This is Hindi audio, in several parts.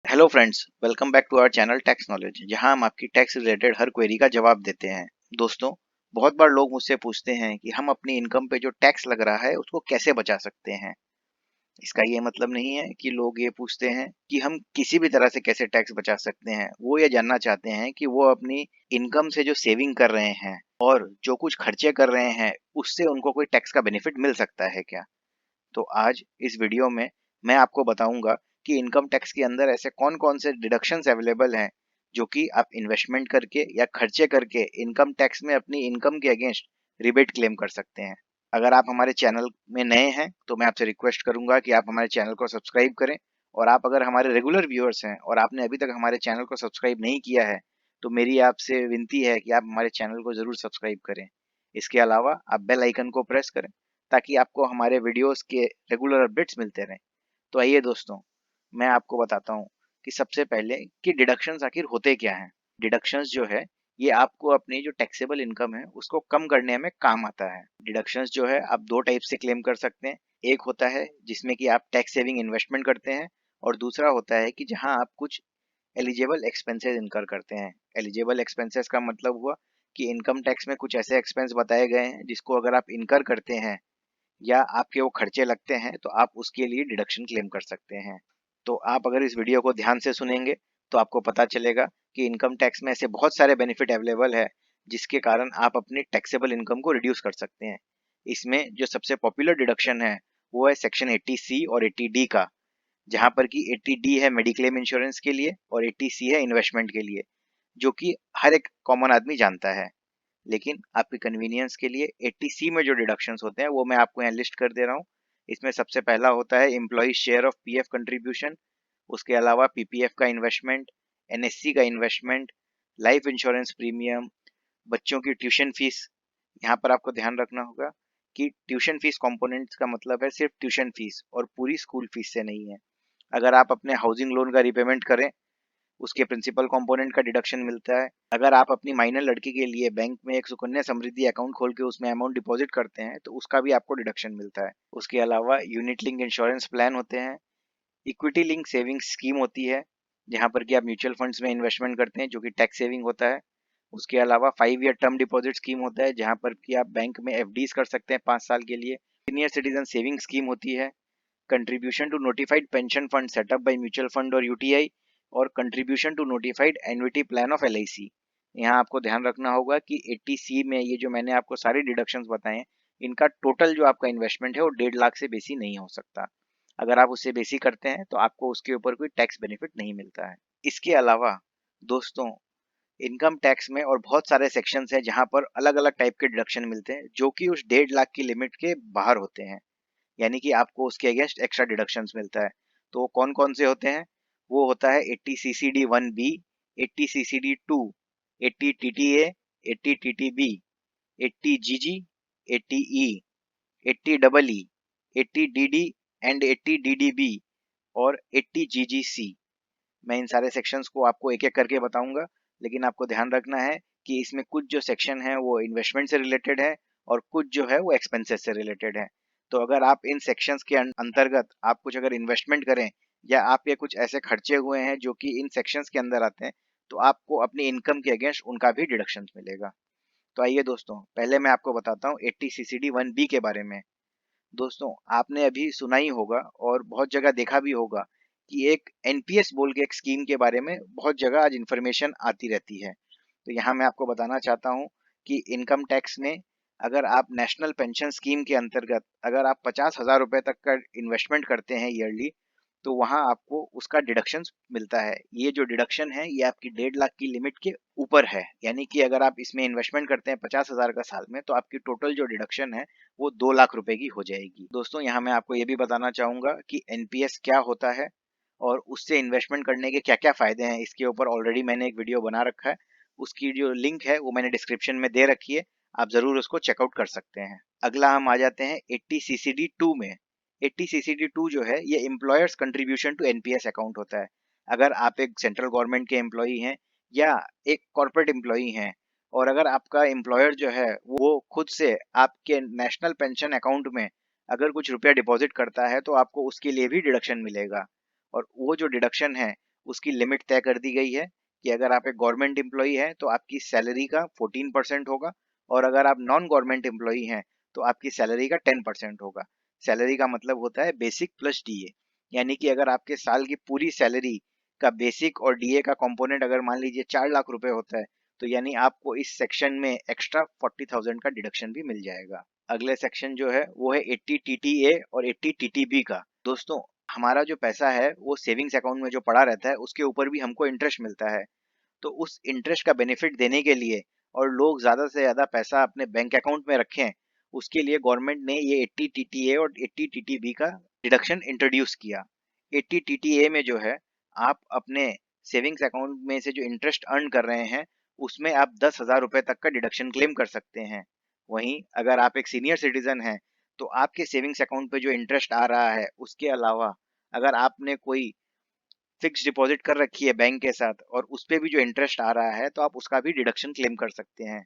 Hello friends, welcome back to our channel tax knowledge, जहां हम आपकी टैक्स रिलेटेड हर क्वेरी का जवाब देते हैं। दोस्तों, बहुत बार लोग मुझसे पूछते हैं कि हम अपनी इनकम पे जो टैक्स लग रहा है उसको कैसे बचा सकते हैं। इसका ये मतलब नहीं है कि लोग ये पूछते हैं कि हम किसी भी तरह से कैसे टैक्स बचा सकते हैं। वो ये जानना चाहते हैं कि वो अपनी इनकम से जो सेविंग कर रहे हैं और जो कुछ खर्चे कर रहे हैं उससे उनको कोई टैक्स का बेनिफिट मिल सकता है क्या। तो आज इस वीडियो में मैं आपको बताऊंगा कि इनकम टैक्स के अंदर ऐसे कौन-कौन से डिडक्शंस अवेलेबल हैं जो कि आप इन्वेस्टमेंट करके या खर्चे करके इनकम टैक्स में अपनी इनकम के अगेंस्ट रिबेट क्लेम कर सकते हैं। अगर आप हमारे चैनल में नए हैं तो मैं आपसे रिक्वेस्ट करूंगा कि आप हमारे चैनल को सब्सक्राइब करें, और आप अगर हमारे रेगुलर व्यूअर्स हैं और आपने अभी तक हमारे चैनल को सब्सक्राइब नहीं किया है तो मेरी आपसे विनती है कि आप हमारे चैनल को जरूर सब्सक्राइब करें। इसके अलावा आप बेल आइकन को प्रेस करें ताकि आपको हमारे वीडियोस के रेगुलर अपडेट्स मिलते रहें। तो आइए दोस्तों, मैं आपको बताता हूँ कि सबसे पहले कि डिडक्शंस आखिर होते क्या हैं। डिडक्शंस जो है ये आपको अपनी जो टैक्सेबल इनकम है उसको कम करने में काम आता है। डिडक्शंस जो है आप दो टाइप से क्लेम कर सकते हैं। एक होता है जिसमें कि आप टैक्स सेविंग इन्वेस्टमेंट करते हैं, और दूसरा होता है कि जहां आप कुछ एलिजिबल एक्सपेंसेस इनकर करते हैं। एलिजिबल एक्सपेंसेस का मतलब हुआ कि इनकम टैक्स में कुछ ऐसे एक्सपेंस बताए गए हैं जिसको अगर आप इनकर करते हैं या आपके वो खर्चे लगते हैं तो आप उसके लिए डिडक्शन क्लेम कर सकते हैं। तो आप अगर इस वीडियो को ध्यान से सुनेंगे तो आपको पता चलेगा कि इनकम टैक्स में ऐसे बहुत सारे बेनिफिट अवेलेबल है जिसके कारण आप अपनी टैक्सेबल इनकम को रिड्यूस कर सकते हैं। इसमें जो सबसे पॉपुलर डिडक्शन है वो है सेक्शन 80C और 80D का, जहां पर कि 80D है मेडिक्लेम इंश्योरेंस के लिए और 80C है इन्वेस्टमेंट के लिए, जो कि हर एक कॉमन आदमी जानता है। लेकिन आपके कन्वीनियंस के लिए 80C में जो डिडक्शंस होते हैं वो मैं आपको यहाँ लिस्ट कर दे रहा हूँ। इसमें सबसे पहला होता है employ share of PF contribution, उसके अलावा पीपीएफ का इन्वेस्टमेंट, एनएससी का इन्वेस्टमेंट, लाइफ इंश्योरेंस प्रीमियम, बच्चों की ट्यूशन फीस। यहाँ पर आपको ध्यान रखना होगा कि ट्यूशन फीस कंपोनेंट्स का मतलब है सिर्फ ट्यूशन फीस और पूरी स्कूल फीस से नहीं है। अगर आप अपने हाउसिंग लोन का रिपेमेंट करें उसके प्रिंसिपल कंपोनेंट का डिडक्शन मिलता है। अगर आप अपनी माइनर लड़की के लिए बैंक में एक सुकन्या समृद्धि अकाउंट खोल के उसमें अमाउंट डिपॉजिट करते हैं तो उसका भी आपको डिडक्शन मिलता है। उसके अलावा यूनिट लिंक इंश्योरेंस प्लान होते हैं, इक्विटी लिंक सेविंग स्कीम होती है जहां पर कि आप म्यूचुअल फंड्स में इन्वेस्टमेंट करते हैं जो कि टैक्स सेविंग होता है। उसके अलावा 5 ईयर टर्म डिपॉजिट स्कीम होता है जहां पर कि आप बैंक में एफडीज कर सकते हैं 5 साल के लिए। सीनियर सिटीजन सेविंग स्कीम होती है, contribution to notified pension fund setup by mutual fund और यूटीआई, और contribution to notified annuity plan of LIC. यहाँ आपको ध्यान रखना होगा कि 80C में ये जो मैंने आपको सारे डिडक्शंस बताए हैं इनका टोटल जो आपका इन्वेस्टमेंट है वो 1.5 लाख से बेसी नहीं हो सकता। अगर आप उससे बेसी करते हैं तो आपको उसके ऊपर कोई टैक्स बेनिफिट नहीं मिलता है। इसके अलावा दोस्तों, इनकम टैक्स में और बहुत सारे सेक्शंस हैं जहां पर अलग अलग टाइप के डिडक्शन मिलते हैं जो कि उस 1.5 लाख की लिमिट के बाहर होते हैं, यानी कि आपको उसके अगेंस्ट एक्स्ट्रा डिडक्शंस मिलता है। तो कौन कौन से होते हैं? वो होता है 80CCD1B, 80CCD2, 80TTA, 80TTB, 80GG, 80E, 80EE, 80DD and 80DDB और 80GGC। मैं इन सारे सेक्शंस को आपको एक एक करके बताऊंगा, लेकिन आपको ध्यान रखना है कि इसमें कुछ जो सेक्शन है वो इन्वेस्टमेंट से रिलेटेड है और कुछ जो है वो एक्सपेंसेस से रिलेटेड है। तो अगर आप इन सेक्शंस के अंतर्गत आप कुछ अगर इन्वेस्टमेंट करें या आपके कुछ ऐसे खर्चे हुए हैं जो कि इन सेक्शंस के अंदर आते हैं तो आपको अपनी इनकम के अगेंस्ट उनका भी डिडक्शन मिलेगा। तो आइए दोस्तों, पहले मैं आपको बताता हूँ 80CCD1B के बारे में। दोस्तों, आपने अभी सुना ही होगा और बहुत जगह देखा भी होगा कि एक एनपीएस बोल के एक स्कीम के बारे में बहुत जगह आज इन्फॉर्मेशन आती रहती है। तो यहाँ मैं आपको बताना चाहता हूँ कि इनकम टैक्स में अगर आप नेशनल पेंशन स्कीम के अंतर्गत अगर आप 50,000 रुपए तक का इन्वेस्टमेंट करते हैं ईयरली तो वहाँ आपको उसका डिडक्शन मिलता है। ये जो डिडक्शन है ये आपकी 1.5 लाख की लिमिट के ऊपर है, यानी कि अगर आप इसमें इन्वेस्टमेंट करते हैं 50,000 का साल में तो आपकी टोटल जो डिडक्शन है वो 2 लाख रुपए की हो जाएगी। दोस्तों, यहाँ मैं आपको ये भी बताना चाहूंगा कि एनपीएस क्या होता है और उससे इन्वेस्टमेंट करने के क्या क्या फायदे हैं। इसके ऊपर ऑलरेडी मैंने एक वीडियो बना रखा है, उसकी जो लिंक है वो मैंने डिस्क्रिप्शन में दे रखी है, आप जरूर उसको चेकआउट कर सकते हैं। अगला हम आ जाते हैं 80CCD2 में। 80CCD2 जो है ये employer's contribution to NPS account होता है। अगर आप एक सेंट्रल गवर्नमेंट के एम्प्लॉई हैं या एक कॉर्पोरेट एम्प्लॉई हैं और अगर आपका एम्प्लॉयर जो है वो खुद से आपके नेशनल पेंशन अकाउंट में अगर कुछ रुपया डिपॉजिट करता है तो आपको उसके लिए भी डिडक्शन मिलेगा, और वो जो डिडक्शन है उसकी लिमिट तय कर दी गई है कि अगर आप एक गवर्नमेंट एम्प्लॉई हैं तो आपकी सैलरी का 14% होगा, और अगर आप नॉन गवर्नमेंट एम्प्लॉई हैं तो आपकी सैलरी का 10% होगा। सैलरी का मतलब होता है बेसिक प्लस डीए, यानी कि अगर आपके साल की पूरी सैलरी का बेसिक और डीए का कंपोनेंट अगर मान लीजिए 4 लाख रुपए होता है, तो यानी आपको इस सेक्शन में एक्स्ट्रा 40,000 का डिडक्शन भी मिल जाएगा। अगले सेक्शन जो है वो है 80 टीटीए और 80 टीटीबी का। दोस्तों, हमारा जो पैसा है वो सेविंग्स अकाउंट में जो पड़ा रहता है उसके ऊपर भी हमको इंटरेस्ट मिलता है। तो उस इंटरेस्ट का बेनिफिट देने के लिए और लोग ज्यादा से ज्यादा पैसा अपने बैंक अकाउंट में रखें, उसके लिए गवर्नमेंट ने ये 80 टीटीए और 80 टीटीबी का डिडक्शन इंट्रोड्यूस किया। 80 टीटीए में जो है आप अपने सेविंग्स अकाउंट में से जो इंटरेस्ट अर्न कर रहे हैं उसमें आप 10,000 रुपए तक का डिडक्शन क्लेम कर सकते हैं। वहीं अगर आप एक सीनियर सिटीजन हैं तो आपके सेविंग्स अकाउंट पे जो इंटरेस्ट आ रहा है उसके अलावा अगर आपने कोई फिक्स डिपॉजिट कर रखी है बैंक के साथ और उस पे भी जो इंटरेस्ट आ रहा है तो आप उसका भी डिडक्शन क्लेम कर सकते हैं।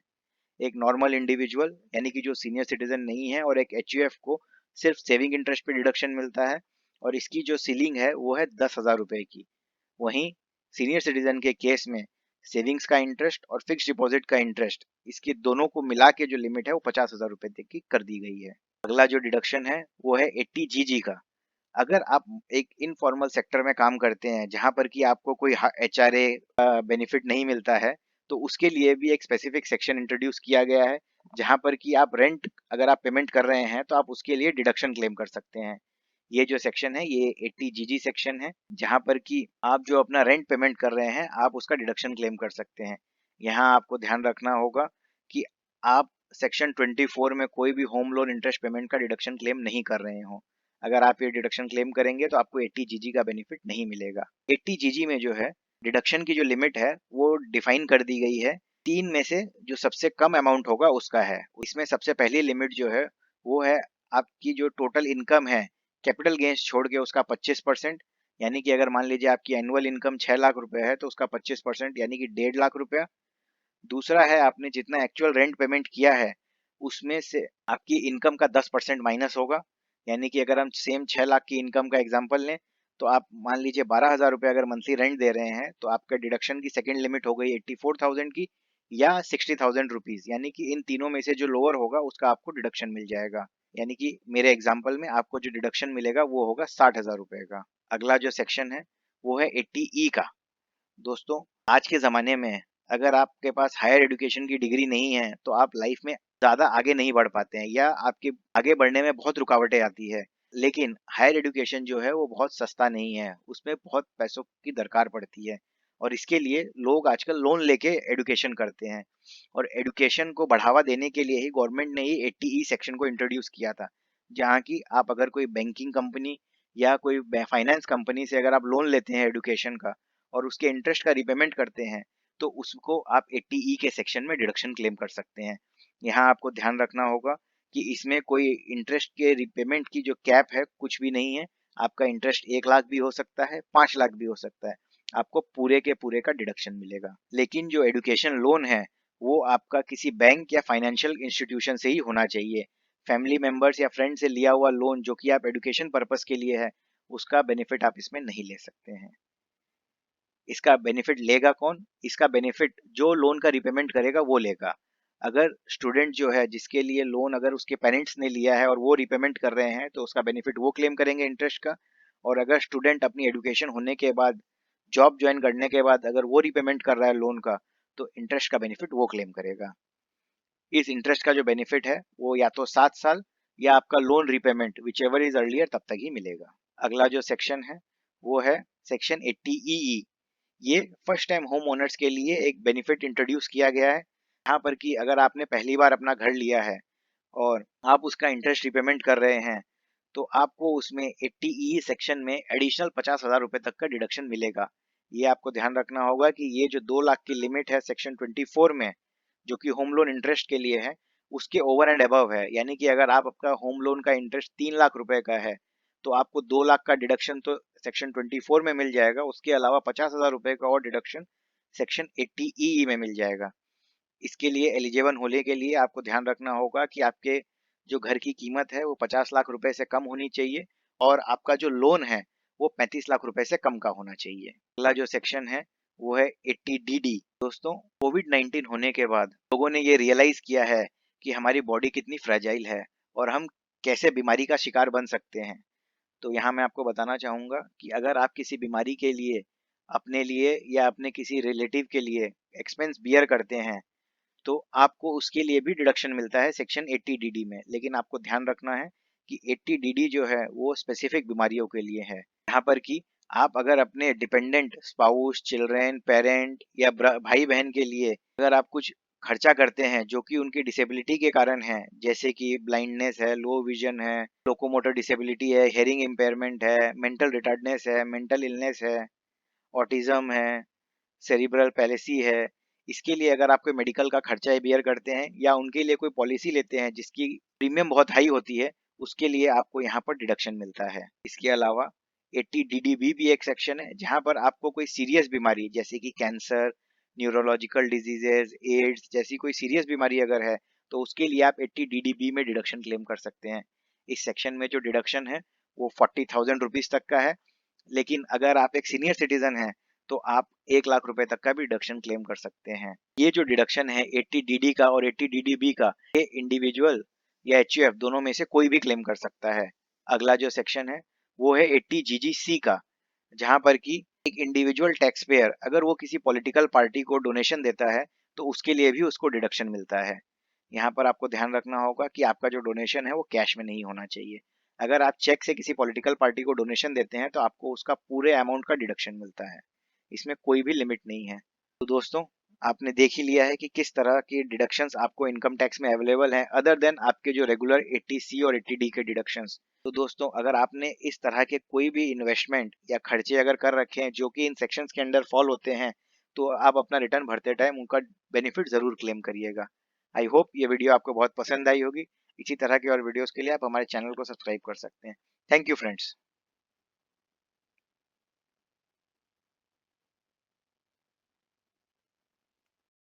एक नॉर्मल इंडिविजुअल यानी कि जो सीनियर सिटीजन नहीं है और एक एचयूएफ को सिर्फ सेविंग इंटरेस्ट पे डिडक्शन मिलता है, और इसकी जो सीलिंग है वो है 10,000 रुपए की। वहीं सीनियर सिटीजन के केस में सेविंग्स का इंटरेस्ट और फिक्स डिपॉजिट का इंटरेस्ट, इसके दोनों को मिला के जो लिमिट है वो 50,000 रुपए तक की कर दी गई है। अगला जो डिडक्शन है वो है 80 जीजी का। अगर आप एक इनफॉर्मल सेक्टर में काम करते हैं जहां पर कि आपको कोई एचआरए बेनिफिट नहीं मिलता है, तो उसके लिए भी एक स्पेसिफिक सेक्शन इंट्रोड्यूस किया गया है जहां पर कि आप रेंट अगर आप पेमेंट कर रहे हैं तो आप उसके लिए डिडक्शन क्लेम कर सकते हैं। ये जो सेक्शन है ये 80 जीजी सेक्शन है, जहां पर कि आप जो अपना रेंट पेमेंट कर रहे हैं आप उसका डिडक्शन क्लेम कर सकते हैं। यहाँ आपको ध्यान रखना होगा कि आप सेक्शन 24 में कोई भी होम लोन इंटरेस्ट पेमेंट का डिडक्शन क्लेम नहीं कर रहे हो। अगर आप ये डिडक्शन क्लेम करेंगे तो आपको 80 जीजी का बेनिफिट नहीं मिलेगा। 80 जीजी में जो है डिडक्शन की जो लिमिट है वो डिफाइन कर दी गई है, तीन में से जो सबसे कम अमाउंट होगा उसका है। इसमें सबसे पहली लिमिट जो है वो है आपकी जो टोटल इनकम है कैपिटल गेन्स छोड़ के उसका 25%, यानी कि अगर मान लीजिए आपकी एनुअल इनकम 6 लाख रुपए है तो उसका 25% यानी कि 1.5 लाख रुपया। दूसरा है आपने जितना एक्चुअल रेंट पेमेंट किया है उसमें से आपकी इनकम का 10% माइनस होगा, यानी कि अगर हम सेम 6 लाख की इनकम का एग्जांपल लें तो आप मान लीजिए 12,000 रुपये अगर मंथली रेंट दे रहे हैं तो आपका डिडक्शन की सेकेंड लिमिट हो गई 84,000 की या 60,000 रुपीज, यानी कि इन तीनों में से जो लोअर होगा उसका आपको डिडक्शन मिल जाएगा। यानी कि मेरे एग्जाम्पल में आपको जो डिडक्शन मिलेगा वो होगा 60,000 रुपये का। अगला जो सेक्शन है वो है 80 ई का। दोस्तों, आज के ज़माने में अगर आपके पास हायर एजुकेशन की डिग्री नहीं है तो आप लाइफ में ज़्यादा आगे नहीं बढ़ पाते हैं या आपके आगे बढ़ने में बहुत रुकावटें आती है। लेकिन हायर एजुकेशन जो है वो बहुत सस्ता नहीं है, उसमें बहुत पैसों की दरकार पड़ती है, और इसके लिए लोग आजकल लोन लेके एजुकेशन करते हैं। और एजुकेशन को बढ़ावा देने के लिए ही गवर्नमेंट ने ही 80 ई सेक्शन को इंट्रोड्यूस किया था, जहाँ की आप अगर कोई बैंकिंग कंपनी या कोई फाइनेंस कंपनी से अगर आप लोन लेते हैं एजुकेशन का और उसके इंटरेस्ट का रिपेमेंट करते हैं तो उसको आप 80 ई के सेक्शन में डिडक्शन क्लेम कर सकते हैं। यहाँ आपको ध्यान रखना होगा कि इसमें कोई इंटरेस्ट के रिपेमेंट की जो कैप है कुछ भी नहीं है। आपका इंटरेस्ट 1 लाख भी हो सकता है, 5 लाख भी हो सकता है, आपको पूरे के पूरे का डिडक्शन मिलेगा। लेकिन जो एजुकेशन लोन है वो आपका किसी बैंक या फाइनेंशियल इंस्टीट्यूशन से ही होना चाहिए। फैमिली मेंबर्स या फ्रेंड से लिया हुआ लोन जो कि आप एजुकेशन पर्पस के लिए है उसका बेनिफिट आप इसमें नहीं ले सकते हैं। इसका बेनिफिट लेगा कौन? इसका बेनिफिट जो लोन का रिपेमेंट करेगा वो लेगा। अगर स्टूडेंट जो है जिसके लिए लोन अगर उसके पेरेंट्स ने लिया है और वो रिपेमेंट कर रहे हैं तो उसका बेनिफिट वो क्लेम करेंगे इंटरेस्ट का। और अगर स्टूडेंट अपनी एजुकेशन होने के बाद जॉब ज्वाइन करने के बाद अगर वो रिपेमेंट कर रहा है लोन का तो इंटरेस्ट का बेनिफिट वो क्लेम करेगा। इस इंटरेस्ट का जो बेनिफिट है वो या तो 7 साल या आपका loan repayment which ever is earlier तब तक ही मिलेगा। अगला जो सेक्शन है वो है सेक्शन 80 ई। ये फर्स्ट टाइम होम ओनर्स के लिए एक बेनिफिट इंट्रोड्यूस किया गया है, यहाँ पर कि अगर आपने पहली बार अपना घर लिया है और आप उसका इंटरेस्ट रिपेमेंट कर रहे हैं तो आपको उसमें 80 ई सेक्शन में एडिशनल 50,000 रुपए तक का डिडक्शन मिलेगा। ये आपको ध्यान रखना होगा कि ये जो 2 लाख की लिमिट है सेक्शन 24 में जो कि होम लोन इंटरेस्ट के लिए है उसके ओवर एंड अबव है, यानी कि अगर आप आपका होम लोन का इंटरेस्ट 3 लाख रुपए का है तो आपको 2 लाख का डिडक्शन तो सेक्शन 24 में मिल जाएगा, उसके अलावा 50,000 रुपए का और डिडक्शन सेक्शन 80 ई में मिल जाएगा। इसके लिए एलिजिबल होने के लिए आपको ध्यान रखना होगा कि आपके जो घर की कीमत है वो 50 लाख रुपए से कम होनी चाहिए और आपका जो लोन है वो 35 लाख रुपए से कम का होना चाहिए। अगला जो सेक्शन है वो है 80DD। दोस्तों, कोविड-19 होने के बाद लोगों ने ये रियलाइज किया है कि हमारी बॉडी कितनी फ्रेजाइल है और हम कैसे बीमारी का शिकार बन सकते हैं। तो यहाँ मैं आपको बताना चाहूँगा कि अगर आप किसी बीमारी के लिए अपने लिए या अपने किसी रिलेटिव के लिए एक्सपेंस बियर करते हैं, तो आपको उसके लिए भी डिडक्शन मिलता है सेक्शन 80DD में। लेकिन आपको ध्यान रखना है कि 80DD जो है वो स्पेसिफिक बीमारियों के लिए है। यहाँ पर कि आप अगर अपने डिपेंडेंट स्पाउस, चिल्ड्रेन, पेरेंट या भाई बहन के लिए अगर आप कुछ खर्चा करते हैं जो कि उनकी डिसेबिलिटी के कारण है, जैसे कि ब्लाइंडनेस है, लो विजन है, लोकोमोटर डिसेबिलिटी है, हेयरिंग इम्पेयरमेंट है, मेंटल रिटार्डनेस है, मेंटल इलनेस है, ऑटिज्म है, सेरिब्रल पैलेसी है, इसके लिए अगर आप कोई मेडिकल का खर्चा बियर करते हैं या उनके लिए कोई पॉलिसी लेते हैं जिसकी प्रीमियम बहुत हाई होती है, उसके लिए आपको यहाँ पर डिडक्शन मिलता है। इसके अलावा 80DD भी एक सेक्शन है जहाँ पर आपको कोई सीरियस बीमारी जैसे कि कैंसर, न्यूरोलॉजिकल डिजीजेज, एड्स जैसी कोई सीरियस बीमारी अगर है, तो उसके लिए आप 80DD में डिडक्शन क्लेम कर सकते हैं। इस सेक्शन में जो डिडक्शन है वो 40,000 रुपीज तक का है। लेकिन अगर आप एक सीनियर सिटीजन हैं तो आप 1 लाख रुपए तक का भी डिडक्शन क्लेम कर सकते हैं। ये जो डिडक्शन है 80DD का और 80DD-B का, ये इंडिविजुअल या एचयूएफ दोनों में से कोई भी क्लेम कर सकता है। अगला जो सेक्शन है वो है 80GG-C का, जहां पर कि एक इंडिविजुअल टैक्स पेयर अगर वो किसी पॉलिटिकल पार्टी को डोनेशन देता है तो उसके लिए भी उसको डिडक्शन मिलता है। यहाँ पर आपको ध्यान रखना होगा कि आपका जो डोनेशन है वो कैश में नहीं होना चाहिए। अगर आप चेक से किसी पॉलिटिकल पार्टी को डोनेशन देते हैं तो आपको उसका पूरे अमाउंट का डिडक्शन मिलता है। इसमें कोई भी लिमिट नहीं है। तो दोस्तों, आपने देख ही लिया है कि किस तरह की डिडक्शंस आपको इनकम टैक्स में अवेलेबल हैं अदर देन आपके जो रेगुलर 80C और 80D के डिडक्शंस। तो दोस्तों, अगर आपने इस तरह के कोई भी इन्वेस्टमेंट या खर्चे अगर कर रखे हैं जो कि इन सेक्शंस के अंडर फॉल होते हैं, तो आप अपना रिटर्न भरते टाइम उनका बेनिफिट जरूर क्लेम करिएगा। आई होप ये वीडियो आपको बहुत पसंद आई होगी। इसी तरह की और वीडियोस के लिए आप हमारे चैनल को सब्सक्राइब कर सकते हैं। Thank you friends.